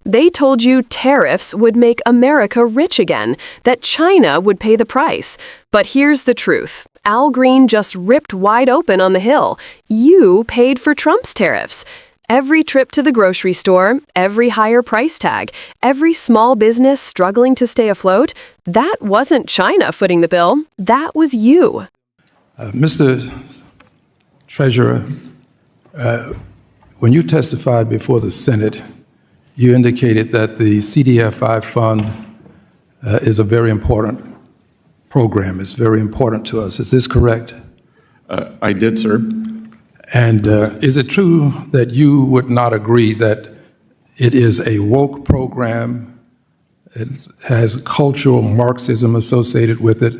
They told you tariffs would make America rich again, that China would pay the price. But here's the truth. Al Green just ripped wide open on the Hill. You paid for Trump's tariffs. Every trip to the grocery store, every higher price tag, every small business struggling to stay afloat, that wasn't China footing the bill. That was you. Mr. Treasurer, when you testified before the Senate, you indicated that the CDFI fund is a very important program. It's very important to us. Is this correct? I did, sir. And is it true that you would not agree that it is a woke program, it has cultural Marxism associated with it,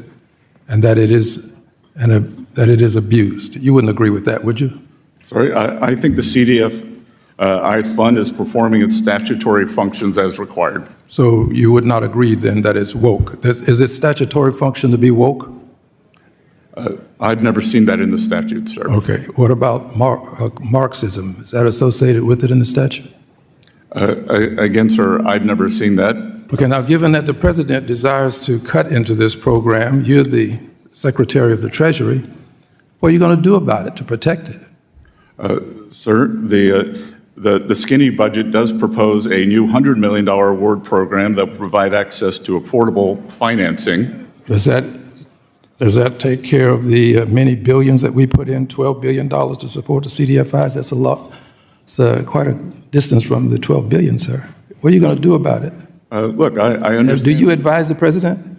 and that it is abused? You wouldn't agree with that, would you? Sorry, I think the CDFI fund is performing its statutory functions as required. So you would not agree then that it's woke? Is it statutory function to be woke? I've never seen that in the statute, sir. Okay. What about Marxism? Is that associated with it in the statute? Again, sir, I've never seen that. Okay. Now, given that the president desires to cut into this program, you're the Secretary of the Treasury, what are you going to do about it to protect it? Sir, the skinny budget does propose a new $100 million award program that will provide access to affordable financing. Does that take care of the many billions that we put in, $12 billion to support the CDFIs? That's a lot. It's quite a distance from the $12 billion, sir. What are you going to do about it? Look, I understand. Do you advise the president?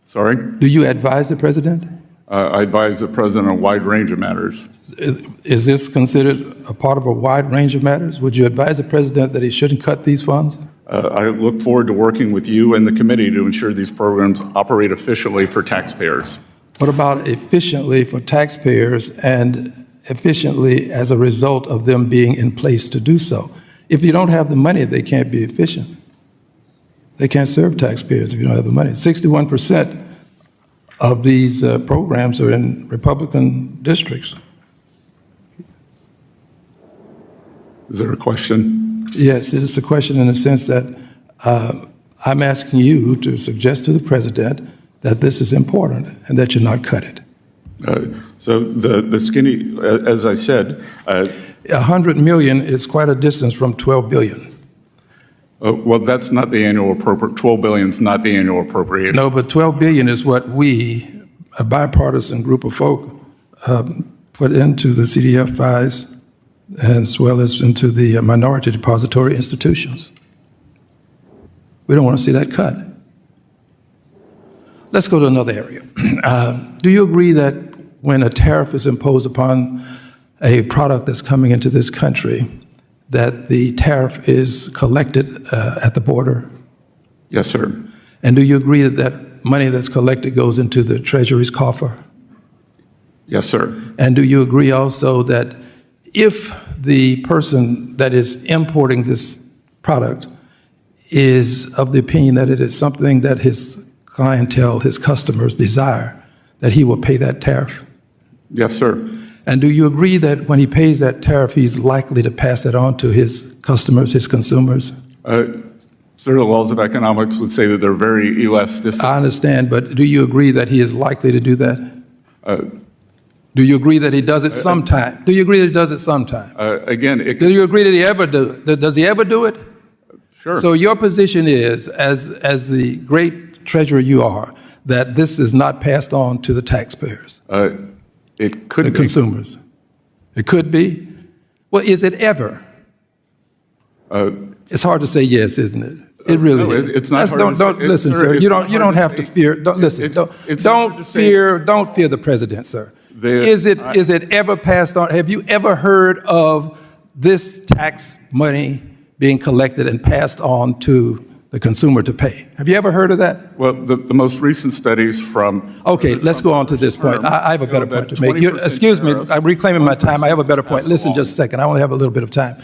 Sorry? Do you advise the president? I advise the president on a wide range of matters. Is this considered a part of a wide range of matters? Would you advise the president that he shouldn't cut these funds? I look forward to working with you and the committee to ensure these programs operate efficiently for taxpayers. What about efficiently for taxpayers and efficiently as a result of them being in place to do so? If you don't have the money, they can't be efficient. They can't serve taxpayers if you don't have the money. 61% of these programs are in Republican districts. Is there a question? Yes, it is a question in the sense that I'm asking you to suggest to the president that this is important and that you not cut it. So the skinny, as I said, 100 million is quite a distance from 12 billion. Well, that's not the annual appropriate. 12 billion is not the annual appropriation. No, but 12 billion is what we, a bipartisan group of folk, put into the CDFIs as well as into the minority depository institutions. We don't want to see that cut. Let's go to another area. Do you agree that when a tariff is imposed upon a product that's coming into this country, that the tariff is collected at the border? Yes, sir. And do you agree that that money that's collected goes into the Treasury's coffer? Yes, sir. And do you agree also that if the person that is importing this product is of the opinion that it is something that his clientele, his customers desire, that he will pay that tariff? Yes, sir. And do you agree that when he pays that tariff, he's likely to pass it on to his customers, his consumers? Sir, the laws of economics would say that they're very elastic. I understand, but do you agree that he is likely to do that? Do you agree that he does it sometime? Do you agree that he does it sometime? Again, do you agree that he ever do it? Does he ever do it? Sure. So your position is, as the great treasurer you are, that this is not passed on to the taxpayers? It could be. The consumers. It could be? Well, is it ever? It's hard to say yes, isn't it? It really is. It's not hard don't listen, sir. You don't have to fear. Don't listen. Don't fear the president, sir. Is it ever passed on? Have you ever heard of this tax money being collected and passed on to the consumer to pay? Have you ever heard of that? Well, the most recent studies from... Okay, let's go on to this point. I have a better point to make. Excuse me, I'm reclaiming my time. I have a better point. Listen just a second. I only have a little bit of time.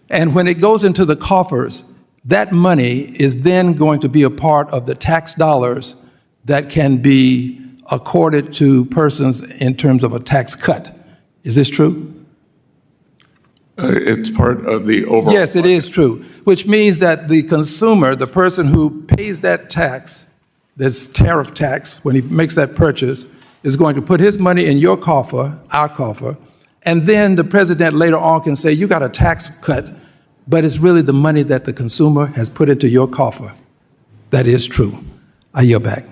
And when it goes into the coffers, that money is then going to be a part of the tax dollars that can be accorded to persons in terms of a tax cut. Is this true? It's part of the overall. Yes, it is true, which means that the consumer, the person who pays that tax, this tariff tax, when he makes that purchase, is going to put his money in your coffer, our coffer, and then the president later on can say, you got a tax cut, but it's really the money that the consumer has put into your coffer. That is true. I yield back.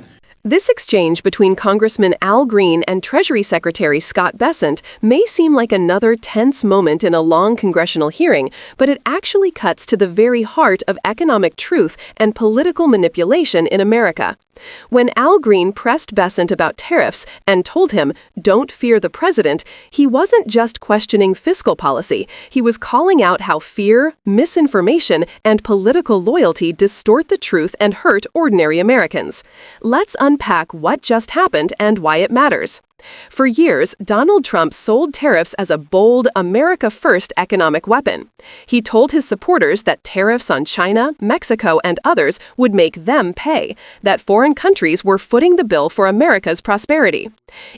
This exchange between Congressman Al Green and Treasury Secretary Scott Bessent may seem like another tense moment in a long congressional hearing, but it actually cuts to the very heart of economic truth and political manipulation in America. When Al Green pressed Bessent about tariffs and told him, "Don't fear the president," he wasn't just questioning fiscal policy. He was calling out how fear, misinformation, and political loyalty distort the truth and hurt ordinary Americans. Let's unpack what just happened and why it matters. For years, Donald Trump sold tariffs as a bold, America-first economic weapon. He told his supporters that tariffs on China, Mexico, and others would make them pay, that foreign countries were footing the bill for America's prosperity.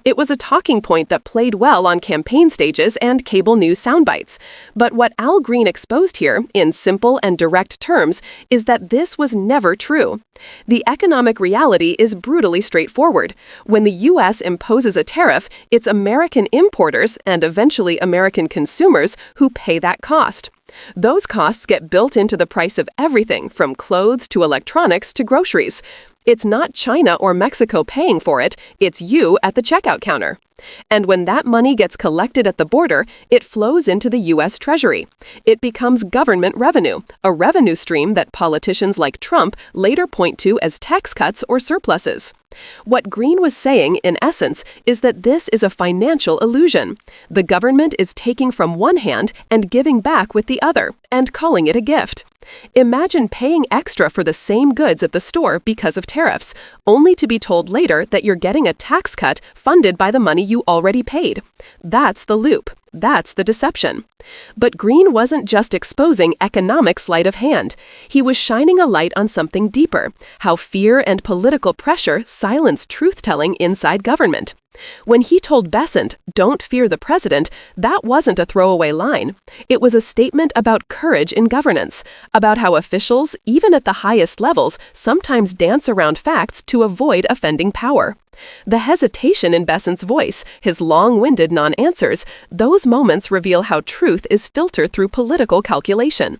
It was a talking point that played well on campaign stages and cable news soundbites. But what Al Green exposed here, in simple and direct terms, is that this was never true. The economic reality is brutally straightforward. When the U.S. imposes a tariff, it's American importers and eventually American consumers who pay that cost. Those costs get built into the price of everything from clothes to electronics to groceries. It's not China or Mexico paying for it, it's you at the checkout counter. And when that money gets collected at the border, it flows into the U.S. Treasury. It becomes government revenue, a revenue stream that politicians like Trump later point to as tax cuts or surpluses. What Green was saying, in essence, is that this is a financial illusion. The government is taking from one hand and giving back with the other, and calling it a gift. Imagine paying extra for the same goods at the store because of tariffs, only to be told later that you're getting a tax cut funded by the money you already paid. That's the loop. That's the deception. But Green wasn't just exposing economic sleight of hand. He was shining a light on something deeper, how fear and political pressure silence truth-telling inside government. When he told Bessent, "Don't fear the president," that wasn't a throwaway line. It was a statement about courage in governance, about how officials, even at the highest levels, sometimes dance around facts to avoid offending power. The hesitation in Bessent's voice, his long-winded non-answers, those moments reveal how truth is filtered through political calculation.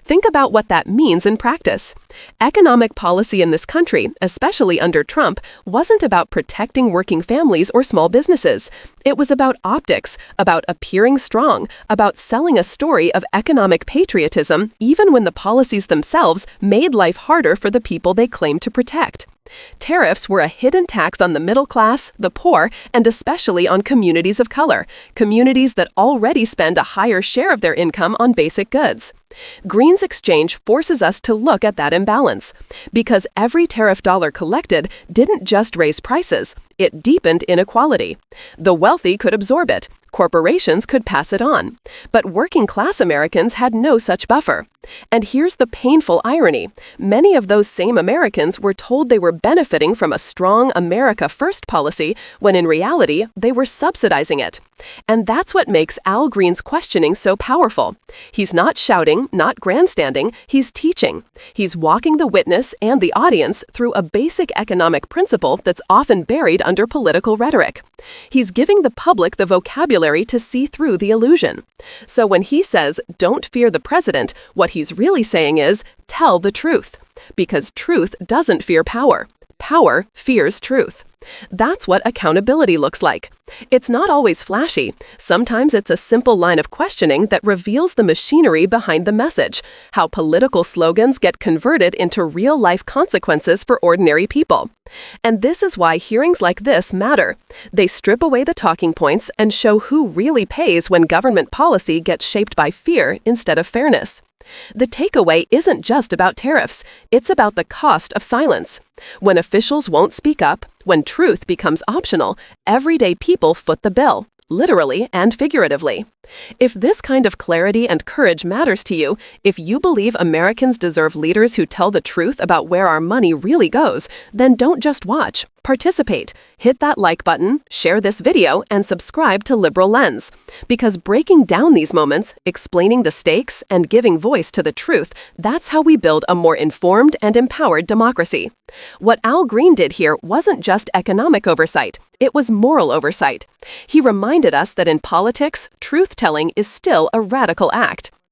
Think about what that means in practice. Economic policy in this country, especially under Trump, wasn't about protecting working families or small businesses. It was about optics, about appearing strong, about selling a story of economic patriotism, even when the policies themselves made life harder for the people they claimed to protect. Tariffs were a hidden tax on the middle class, the poor, and especially on communities of color, communities that already spend a higher share of their income on basic goods. Green's exchange forces us to look at that imbalance, because every tariff dollar collected didn't just raise prices, it deepened inequality. The wealthy could absorb it. Corporations could pass it on. But working-class Americans had no such buffer. And here's the painful irony. Many of those same Americans were told they were benefiting from a strong America First policy, when in reality, they were subsidizing it. And that's what makes Al Green's questioning so powerful. He's not shouting, not grandstanding, he's teaching. He's walking the witness and the audience through a basic economic principle that's often buried under political rhetoric. He's giving the public the vocabulary to see through the illusion. So when he says, "Don't fear the president," what he's really saying is, tell the truth. Because truth doesn't fear power. Power fears truth. That's what accountability looks like. It's not always flashy. Sometimes it's a simple line of questioning that reveals the machinery behind the message, how political slogans get converted into real-life consequences for ordinary people. And this is why hearings like this matter. They strip away the talking points and show who really pays when government policy gets shaped by fear instead of fairness. The takeaway isn't just about tariffs, it's about the cost of silence. When officials won't speak up, when truth becomes optional, everyday people foot the bill, literally and figuratively. If this kind of clarity and courage matters to you, if you believe Americans deserve leaders who tell the truth about where our money really goes, then don't just watch, Participate. Hit that like button, share this video, and subscribe to Liberal Lens. Because breaking down these moments, explaining the stakes, and giving voice to the truth, that's how we build a more informed and empowered democracy. What Al Green did here wasn't just economic oversight, it was moral oversight. He reminded us that in politics, truth-telling is still a radical act.